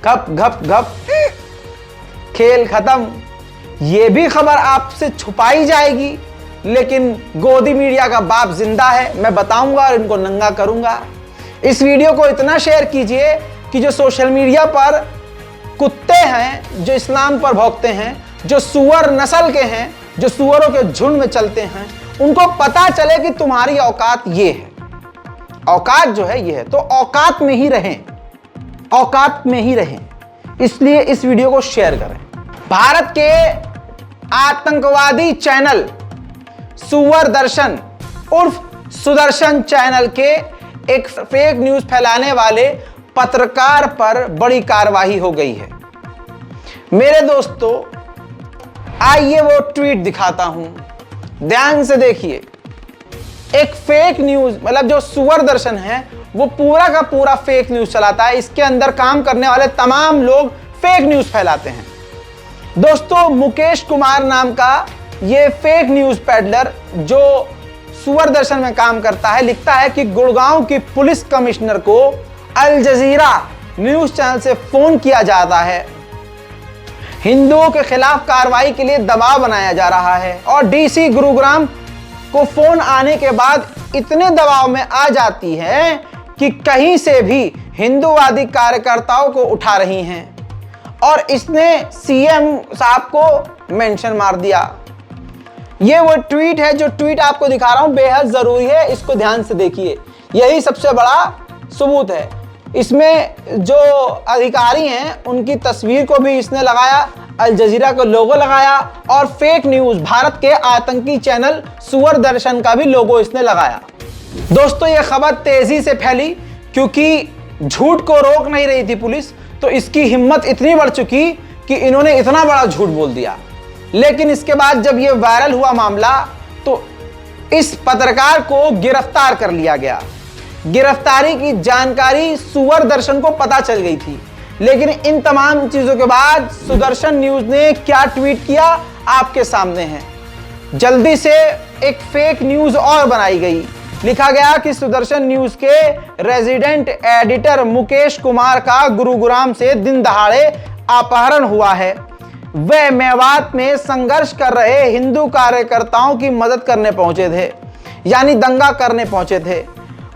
घप घप घप, खेल खत्म। ये भी खबर आपसे छुपाई जाएगी, लेकिन गोदी मीडिया का बाप जिंदा है, मैं बताऊंगा और इनको नंगा करूंगा। इस वीडियो को इतना शेयर कीजिए कि जो सोशल मीडिया पर कुत्ते हैं, जो इस्लाम पर भौंकते हैं, जो सुअर नस्ल के हैं, जो सुअरों के झुंड में चलते हैं, उनको पता चले कि तुम्हारी औकात ये है, औकात जो है ये है। तो औकात में ही रहें, औकात में ही रहें, इसलिए इस वीडियो को शेयर करें। भारत के आतंकवादी चैनल सुअर दर्शन उर्फ सुदर्शन चैनल के एक फेक न्यूज फैलाने वाले पत्रकार पर बड़ी कार्रवाई हो गई है। मेरे दोस्तों, आइए वो ट्वीट दिखाता हूं, ध्यान से देखिए। एक फेक न्यूज, मतलब जो सुअर दर्शन है वो पूरा का पूरा फेक न्यूज चलाता है। इसके अंदर काम करने वाले तमाम लोग फेक न्यूज फैलाते हैं। दोस्तों, मुकेश कुमार नाम का ये फेक न्यूज पैडलर जो सुअर दर्शन में काम करता है, लिखता है कि गुड़गांव की पुलिस कमिश्नर को अल जजीरा न्यूज चैनल से फोन किया जाता है, हिंदुओं के खिलाफ कार्रवाई के लिए दबाव बनाया जा रहा है, और डीसी गुरुग्राम को फोन आने के बाद इतने दबाव में आ जाती है कि कहीं से भी हिंदूवादी कार्यकर्ताओं को उठा रही हैं, और इसने सीएम साहब को मेंशन मार दिया। ये वो ट्वीट है, जो ट्वीट आपको दिखा रहा हूं बेहद जरूरी है, इसको ध्यान से देखिए, यही सबसे बड़ा सबूत है। इसमें जो अधिकारी हैं उनकी तस्वीर को भी इसने लगाया, अल जजीरा का लोगो लगाया और फेक न्यूज भारत के आतंकी चैनल सुअर दर्शन का भी लोगो इसने लगाया। दोस्तों ये खबर तेजी से फैली क्योंकि झूठ को रोक नहीं रही थी पुलिस, तो इसकी हिम्मत इतनी बढ़ चुकी कि इन्होंने इतना बड़ा झूठ बोल दिया। लेकिन इसके बाद जब ये वायरल हुआ मामला तो इस पत्रकार को गिरफ्तार कर लिया गया। गिरफ्तारी की जानकारी सुअर दर्शन को पता चल गई थी, लेकिन इन तमाम चीजों के बाद सुदर्शन न्यूज ने क्या ट्वीट किया आपके सामने है। जल्दी से एक फेक न्यूज और बनाई गई। लिखा गया कि सुदर्शन न्यूज के रेजिडेंट एडिटर मुकेश कुमार का गुरुग्राम से दिन दहाड़े अपहरण हुआ है। वे मेवात में संघर्ष कर रहे हिंदू कार्यकर्ताओं की मदद करने पहुंचे थे, यानी दंगा करने पहुंचे थे।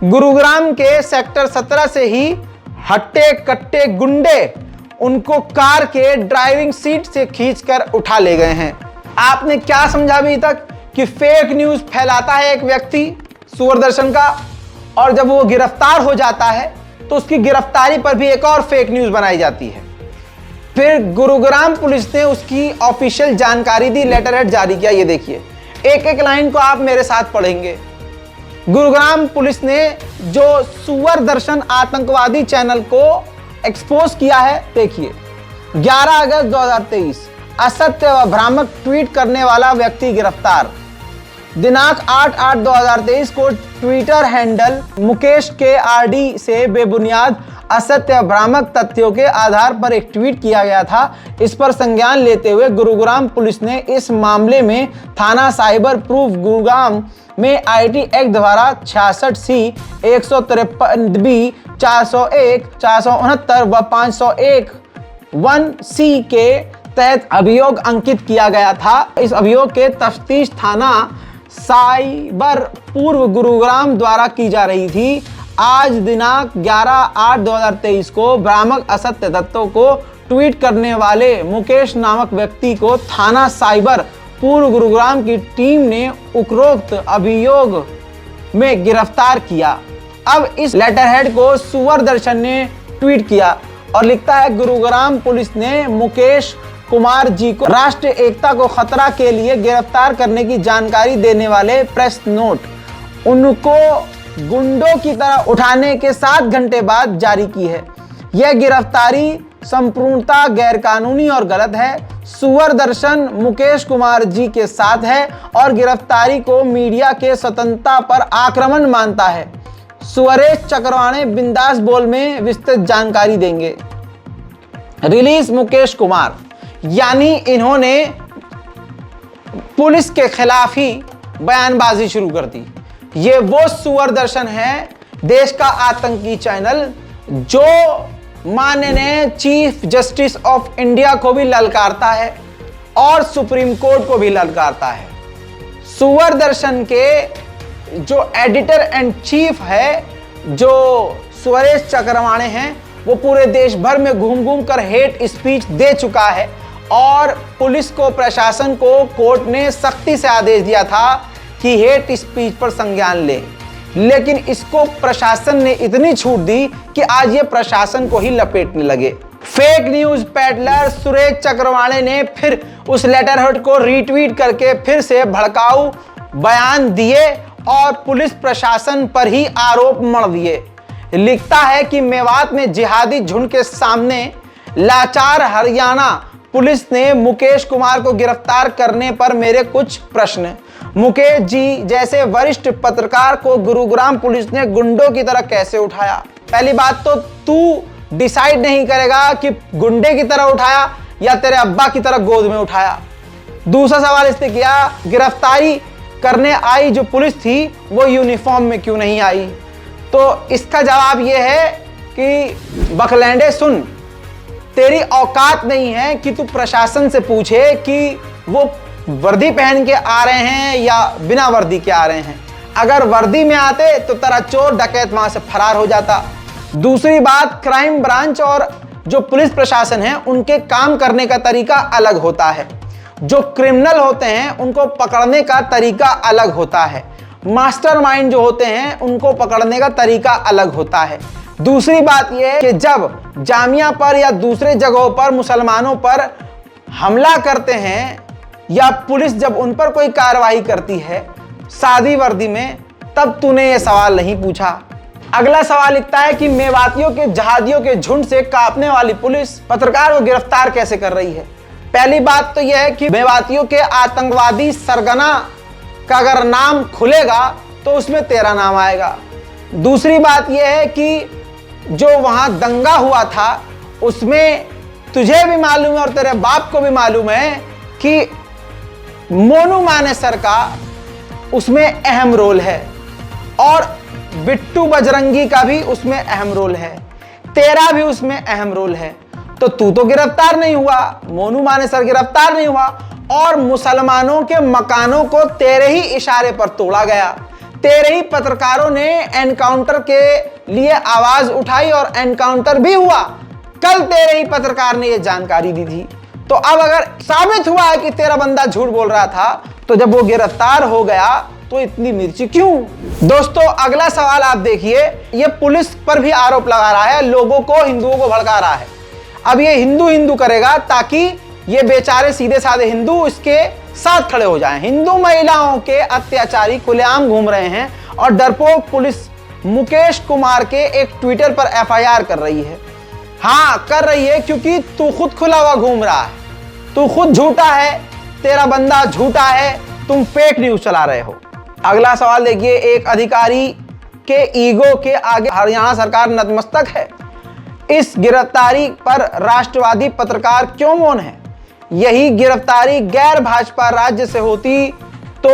गुरुग्राम के सेक्टर 17 से ही हट्टे कट्टे गुंडे उनको कार के ड्राइविंग सीट से खींचकर उठा ले गए हैं। आपने क्या समझा अभी तक कि फेक न्यूज फैलाता है एक व्यक्ति सुअर दर्शन का, और जब वो गिरफ्तार हो जाता है तो उसकी गिरफ्तारी पर भी एक और फेक न्यूज बनाई जाती है। फिर गुरुग्राम पुलिस ने उसकी ऑफिशियल जानकारी दी, लेटर हेड जारी किया। ये देखिए, एक एक लाइन को आप मेरे साथ पढ़ेंगे। गुरुग्राम पुलिस ने जो सुअर दर्शन आतंकवादी चैनल को एक्सपोज किया है, देखिए 11 अगस्त 2023 असत्य व भ्रामक ट्वीट करने वाला व्यक्ति गिरफ्तार। दिनांक 8/8/2023 को ट्विटर हैंडल मुकेश के आरडी से बेबुनियाद असत्य भ्रामक तथ्यों के आधार पर एक ट्वीट किया गया था। इस पर संज्ञान लेते हुए गुरुग्राम पुलिस ने इस मामले में थाना साइबर प्रूफ गुरुग्राम में आईटी एक्ट द्वारा 66C 153B 401 469 व 501 1C के तहत अभियोग अंकित किया गया था। इस अभियोग के तफ्तीश थाना साइबर पूर्व गुरुग्राम द्वारा की जा रही थी। आज दिनांक 11/8/2023 को भ्रामक असत्य तथ्यों को ट्वीट करने वाले मुकेश नामक व्यक्ति को थाना साइबर पूर्व गुरुग्राम की टीम ने उपरोक्त अभियोग में गिरफ्तार किया। अब इस लेटर हेड को सुअर दर्शन ने ट्वीट किया और लिखता है, गुरुग्राम पुलिस ने मुकेश कुमार जी को राष्ट्रीय एकता को खतरा के लिए गिरफ्तार करने की जानकारी देने वाले प्रेस नोट उनको गुंडों की तरह उठाने के 7 घंटे बाद जारी की है। यह गिरफ्तारी संपूर्णतः गैरकानूनी और गलत है। सुअर दर्शन मुकेश कुमार जी के साथ है और गिरफ्तारी को मीडिया के स्वतंत्रता पर आक्रमण मानता है। सुरेश चक्रवाणे बिंदास बोल में विस्तृत जानकारी देंगे। रिलीज मुकेश कुमार, यानी इन्होंने पुलिस के खिलाफ ही बयानबाजी शुरू कर दी। ये वो सुअर दर्शन है, देश का आतंकी चैनल, जो माननीय चीफ जस्टिस ऑफ इंडिया को भी ललकारता है और सुप्रीम कोर्ट को भी ललकारता है। सुअर दर्शन के जो एडिटर एंड चीफ है, जो सुरेश चक्रवाणे हैं, वो पूरे देश भर में घूम घूम कर हेट स्पीच दे चुका है और पुलिस को, प्रशासन को कोर्ट ने सख्ती से आदेश दिया था कि हेट स्पीच पर संज्ञान ले, लेकिन इसको प्रशासन ने इतनी छूट दी कि आज ये प्रशासन को ही लपेटने लगे। फेक न्यूज पेडलर सुरेश चक्रवाणे ने फिर उस लेटर हेड को रीट्वीट करके फिर से भड़काऊ बयान दिए और पुलिस प्रशासन पर ही आरोप मढ़ दिए। लिखता है कि मेवात में जिहादी झुंड के सामने लाचार हरियाणा पुलिस ने मुकेश कुमार को गिरफ्तार करने पर मेरे कुछ प्रश्न। मुकेश जी जैसे वरिष्ठ पत्रकार को गुरुग्राम पुलिस ने गुंडों की तरह कैसे उठाया? पहली बात तो तू डिसाइड नहीं करेगा कि गुंडे की तरह उठाया या तेरे अब्बा की तरह गोद में उठाया। दूसरा सवाल इसने किया, गिरफ्तारी करने आई जो पुलिस थी वो यूनिफॉर्म में क्यों नहीं आई? तो इसका जवाब ये है कि बकलैंडे सुन, तेरी औकात नहीं है कि तू प्रशासन से पूछे कि वो वर्दी पहन के आ रहे हैं या बिना वर्दी के आ रहे हैं। अगर वर्दी में आते तो तेरा चोर डकैत वहां से फरार हो जाता। दूसरी बात, क्राइम ब्रांच और जो पुलिस प्रशासन है उनके काम करने का तरीका अलग होता है। जो क्रिमिनल होते हैं उनको पकड़ने का तरीका अलग होता है। मास्टरमाइंड जो होते हैं उनको पकड़ने का तरीका अलग होता है। दूसरी बात यह है कि जब जामिया पर या दूसरे जगहों पर मुसलमानों पर हमला करते हैं या पुलिस जब उन पर कोई कार्रवाई करती है सादी वर्दी में, तब तूने यह सवाल नहीं पूछा। अगला सवाल लिखता है कि मेवातियों के जहादियों के झुंड से कांपने वाली पुलिस पत्रकार को गिरफ्तार कैसे कर रही है। पहली बात तो यह है कि मेवातियों के आतंकवादी सरगना का अगर नाम खुलेगा तो उसमें तेरा नाम आएगा। दूसरी बात यह है कि जो वहां दंगा हुआ था उसमें तुझे भी मालूम है और तेरे बाप को भी मालूम है कि मोनू मानेसर का उसमें अहम रोल है और बिट्टू बजरंगी का भी उसमें अहम रोल है, तेरा भी उसमें अहम रोल है। तो तू तो गिरफ्तार नहीं हुआ, मोनू मानेसर गिरफ्तार नहीं हुआ और मुसलमानों के मकानों को तेरे ही इशारे पर तोड़ा गया। तेरे ही पत्रकारों ने एनकाउंटर के लिए आवाज उठाई और एनकाउंटर भी हुआ। कल तेरे ही पत्रकार ने यह जानकारी दी थी। तो अब अगर साबित हुआ है कि तेरा बंदा झूठ बोल रहा था, तो जब वो गिरफ्तार हो गया तो इतनी मिर्ची क्यों? दोस्तों अगला सवाल आप देखिए, ये पुलिस पर भी आरोप लगा रहा है, लोगों को, हिंदुओं को भड़का रहा है। अब ये हिंदू हिंदू करेगा ताकि ये बेचारे सीधे साधे हिंदू इसके साथ खड़े हो जाएं। हिंदू महिलाओं के अत्याचारी खुलेआम घूम रहे हैं और डरपोक पुलिस मुकेश कुमार के एक ट्विटर पर एफआईआर कर रही है। हाँ कर रही है क्योंकि तू खुद खुला हुआ घूम रहा है, तू खुद झूठा है, तेरा बंदा झूठा है, तुम फेक न्यूज चला रहे हो। अगला सवाल देखिए, एक अधिकारी के ईगो के आगे हरियाणा सरकार नतमस्तक है। इस गिरफ्तारी पर राष्ट्रवादी पत्रकार क्यों मौन है? यही गिरफ्तारी गैर भाजपा राज्य से होती तो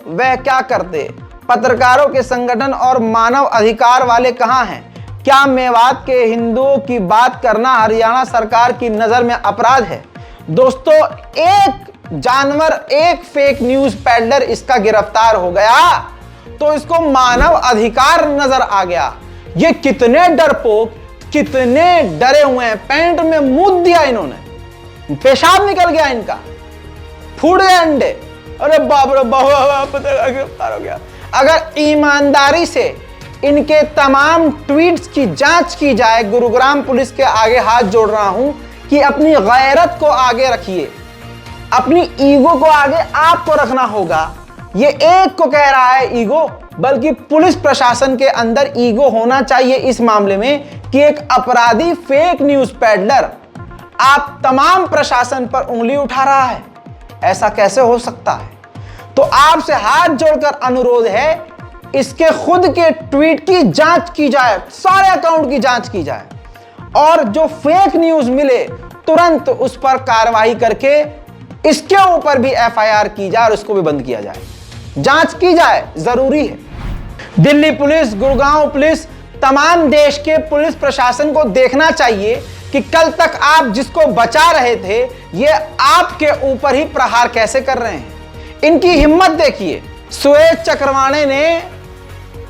वह क्या करते? पत्रकारों के संगठन और मानव अधिकार वाले कहां हैं? क्या मेवात के हिंदुओं की बात करना हरियाणा सरकार की नजर में अपराध है? दोस्तों एक जानवर, एक फेक न्यूज पेडलर इसका गिरफ्तार हो गया तो इसको मानव अधिकार नजर आ गया। ये कितने डरपोक, कितने डरे हुए हैं। पैंट में मूत दिया इन्होंने, पेशाब निकल गया इनका, फूट गए अंडे। अरे बाप रे बाप, गिरफ्तार हो गया। अगर ईमानदारी से इनके तमाम ट्वीट्स की जांच की जाए, गुरुग्राम पुलिस के आगे हाथ जोड़ रहा हूं कि अपनी गैरत को आगे रखिए, अपनी ईगो को आगे आपको रखना होगा। ये एक को कह रहा है ईगो, बल्कि पुलिस प्रशासन के अंदर ईगो होना चाहिए इस मामले में कि एक अपराधी फेक न्यूज पेडलर आप तमाम प्रशासन पर उंगली उठा रहा है। ऐसा कैसे हो सकता है? तो आपसे हाथ जोड़कर अनुरोध है, इसके खुद के ट्वीट की जांच की जाए, सारे अकाउंट की जांच की जाए और जो फेक न्यूज मिले तुरंत उस पर कार्रवाई करके इसके ऊपर भी एफआईआर की जाए और उसको भी बंद किया जाए, जांच की जाए, जरूरी है। दिल्ली पुलिस, गुड़गांव पुलिस, तमाम देश के पुलिस प्रशासन को देखना चाहिए कि कल तक आप जिसको बचा रहे थे ये आपके ऊपर ही प्रहार कैसे कर रहे हैं। इनकी हिम्मत देखिए। सुएज चक्रवाणे ने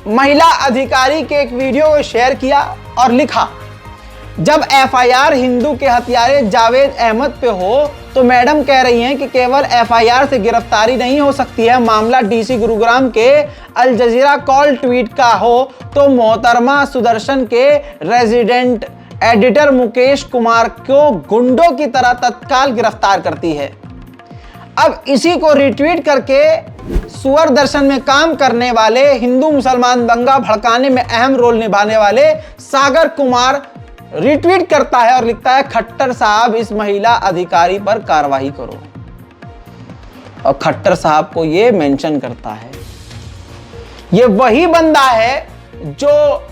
महिला अधिकारी के एक वीडियो को शेयर किया और लिखा, जब एफआईआर हिंदू के हत्यारे जावेद अहमद पे हो तो मैडम कह रही हैं कि केवल एफआईआर से गिरफ्तारी नहीं हो सकती है, मामला डीसी गुरुग्राम के अल जजीरा कॉल ट्वीट का हो तो मोहतरमा सुदर्शन के रेजिडेंट एडिटर मुकेश कुमार को गुंडों की तरह तत्काल गिरफ्तार करती है। अब इसी को रिट्वीट करके सुअर दर्शन में काम करने वाले, हिंदू मुसलमान दंगा भड़काने में अहम रोल निभाने वाले सागर कुमार रिट्वीट करता है और लिखता है, खट्टर साहब इस महिला अधिकारी पर कार्रवाई करो। और खट्टर साहब को यह मेंशन करता है। यह वही बंदा है जो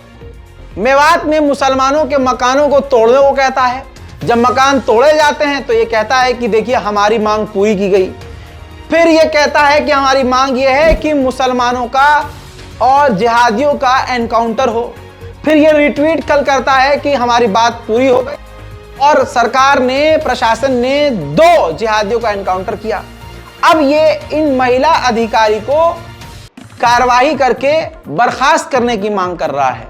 मेवात में मुसलमानों के मकानों को तोड़ने को कहता है। जब मकान तोड़े जाते हैं तो यह कहता है कि देखिए हमारी मांग पूरी की गई। फिर यह कहता है कि हमारी मांग यह है कि मुसलमानों का और जिहादियों का एनकाउंटर हो। फिर यह रिट्वीट कल करता है कि हमारी बात पूरी हो गई और सरकार ने, प्रशासन ने 2 जिहादियों का एनकाउंटर किया। अब ये इन महिला अधिकारी को कार्रवाई करके बर्खास्त करने की मांग कर रहा है।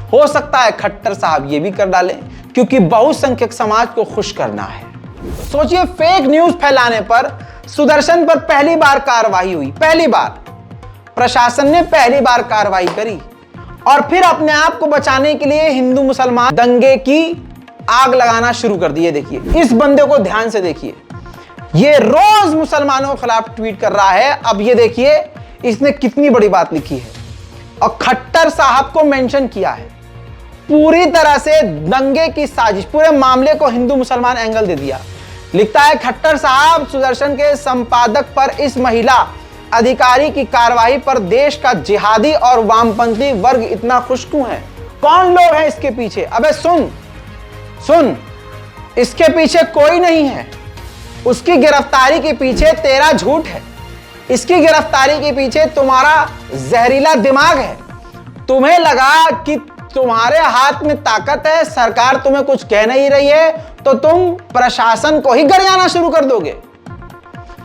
हो सकता है खट्टर साहब ये भी कर डालें क्योंकि बहुसंख्यक समाज को खुश करना है। सोचिए, फेक न्यूज फैलाने पर सुदर्शन पर पहली बार कार्रवाई हुई, पहली बार प्रशासन ने पहली बार कार्रवाई करी और फिर अपने आप को बचाने के लिए हिंदू मुसलमान दंगे की आग लगाना शुरू कर दिए। देखिए इस बंदे को ध्यान से देखिए, ये रोज मुसलमानों के खिलाफ ट्वीट कर रहा है। अब ये देखिए इसने कितनी बड़ी बात लिखी है और खट्टर साहब को मेंशन किया है, पूरी तरह से दंगे की साजिश, पूरे मामले को हिंदू मुसलमान एंगल दे दिया। लिखता है खट्टर साहब, सुदर्शन के संपादक पर इस महिला अधिकारी की कार्रवाई पर देश का जिहादी और वामपंथी वर्ग इतना खुश क्यों है? कौन लोग हैं इसके पीछे? अबे सुन, इसके पीछे कोई नहीं है। उसकी गिरफ्तारी के पीछे तेरा झूठ है, इसकी गिरफ्तारी के पीछे तुम्हारा जहरीला दिमाग है। तुम्हें लगा कि तुम्हारे हाथ में ताकत है, सरकार तुम्हें कुछ कह नहीं रही है तो तुम प्रशासन को ही गरियाना शुरू कर दोगे।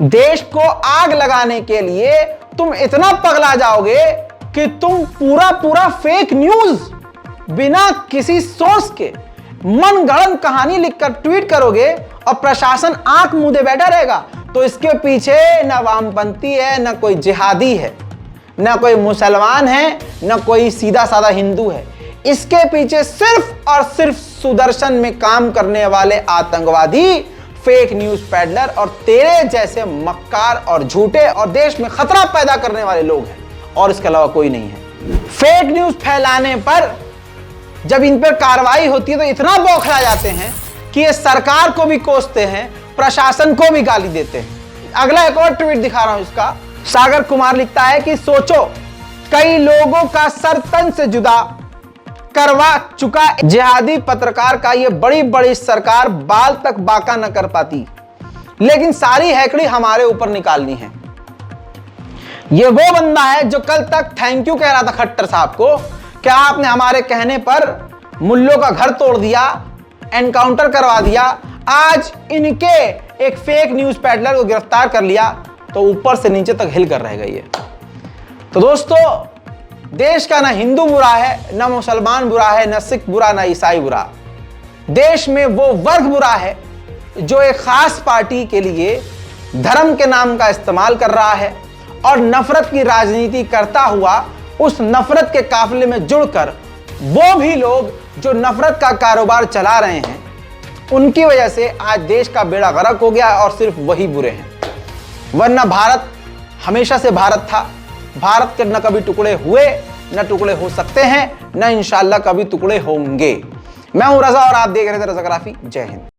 देश को आग लगाने के लिए तुम इतना पगला जाओगे कि तुम पूरा फेक न्यूज बिना किसी सोर्स के मनगढ़ंत कहानी लिखकर ट्वीट करोगे और प्रशासन आंख मूंदे बैठा रहेगा। तो इसके पीछे न वामपंथी है, न कोई जिहादी है, न कोई मुसलमान है, न कोई सीधा साधा हिंदू है। इसके पीछे सिर्फ और सिर्फ सुदर्शन में काम करने वाले आतंकवादी, फेक न्यूज पैडलर और तेरे जैसे मक्कार और झूठे और देश में खतरा पैदा करने वाले लोग हैं, और इसके अलावा कोई नहीं है। फेक न्यूज फैलाने पर जब इन पर कार्रवाई होती है तो इतना बौखला जाते हैं कि ये सरकार को भी कोसते हैं, प्रशासन को भी गाली देते हैं। अगला एक और ट्वीट दिखा रहा हूं इसका। सागर कुमार लिखता है कि सोचो, कई लोगों का सर तन से जुदा करवा चुका जिहादी पत्रकार का ये बड़ी बड़ी सरकार बाल तक बाका न कर पाती, लेकिन सारी हैकड़ी हमारे ऊपर निकालनी है। ये वो बंदा है जो कल तक थैंक यू कह रहा था खट्टर साहब को, क्या आपने हमारे कहने पर मुल्लों का घर तोड़ दिया, एनकाउंटर करवा दिया। आज इनके एक फेक न्यूज पैडलर को गिरफ्तार कर लिया तो ऊपर से नीचे तक हिल कर रह गई है। तो दोस्तों, देश का ना हिंदू बुरा है, ना मुसलमान बुरा है, ना सिख बुरा, ना ईसाई बुरा। देश में वो वर्ग बुरा है जो एक खास पार्टी के लिए धर्म के नाम का इस्तेमाल कर रहा है और नफरत की राजनीति करता हुआ उस नफरत के काफिले में जुड़कर वो भी लोग जो नफरत का कारोबार चला रहे हैं, उनकी वजह से आज देश का बेड़ा गर्क हो गया और सिर्फ वही बुरे हैं। वरना भारत हमेशा से भारत था। भारत के न कभी टुकड़े हुए, न टुकड़े हो सकते हैं, न इंशाल्लाह कभी टुकड़े होंगे। मैं हूं रजा और आप देख रहे थे रज़ा ग्राफी। जय हिंद।